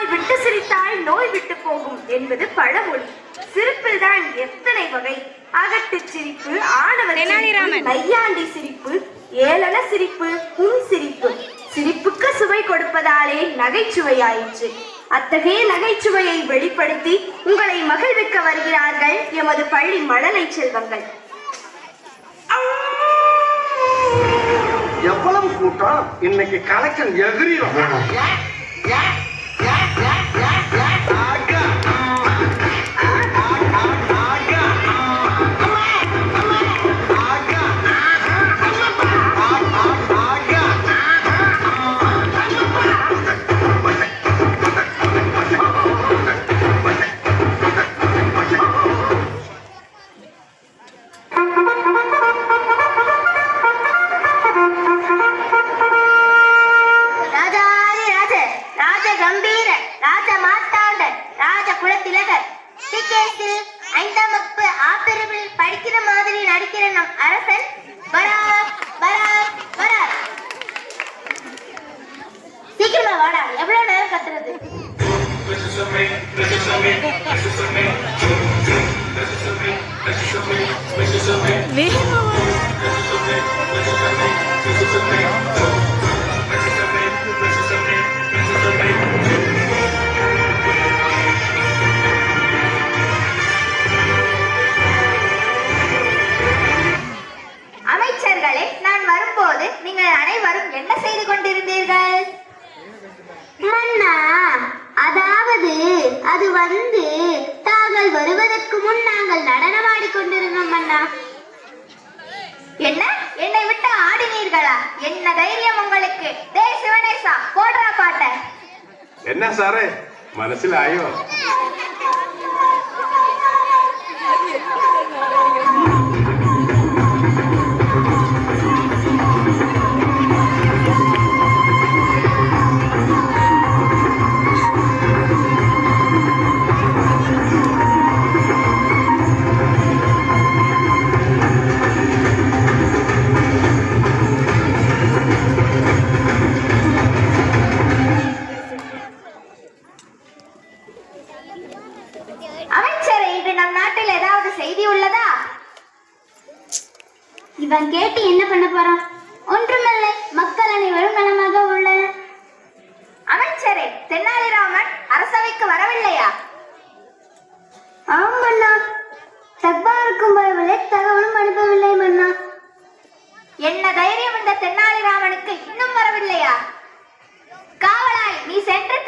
வாய் விட்டு சிரித்தால் நோய் விட்டு போகும் என்பது பழமொழி. சிரிப்பில் தான் எத்தனை வகை. அகட்டு சிரிப்பு, ஆணவ சிரிப்பு, நையாண்டி சிரிப்பு, ஏளன சிரிப்பு, புன் சிரிப்பு. சிரிப்புக்கு சுவை கொடுப்பதாலே நகைச்சுவையாயிற்று. அத்தகைய நகைச்சுவையை வெளிப்படுத்தி உங்களை மகிழ்விக்க வருகிறார்கள் எமது பள்ளி மழலை செல்வங்கள். எவ்வளவு கூட்டம்! இன்னைக்கு கலெக்ஷன் எகிரிடும். படிக்கிற மாதிரி நடிக்கிற நம் அரசன் சீக்கிரமா வாடா. எவ்வளவு நேரம் கத்துறது? அமைச்சர்களே, நான் வரும்போது நீங்கள் அனைவரும் என்ன செய்து கொண்டிருந்தீர்கள்? மன்னா, அதாவது அது தாங்கள் வருவதற்கு முன் நாங்கள் நடனமாடி கொண்டிருந்தோம் மன்னா. என்ன, என்னை விட்டு ஆடினீர்களா? என்ன தைரியம் உங்களுக்கு? டே சிவனேசா, போடுறா பாட்ட. என்ன சாரே மனசுல ஆயோ? இவன் கேட்டு என்ன பண்ண போறான்? ஒன்றுமில்லை, மக்கள் அனைவரும் நலமாக உள்ளனர். அமைச்சரே, தென்னாலிராமன் அரசவைக்கு வரவில்லையா? ஆம் மன்னா, தக்பாருக்கும் வரவில்லை, தகவலும் அனுப்பவில்லை மன்னா. என்ன தைரியம் இந்த தென்னாலிராமனுக்கு இன்னும் வரவில்லையா? காவலாய், நீ சென்று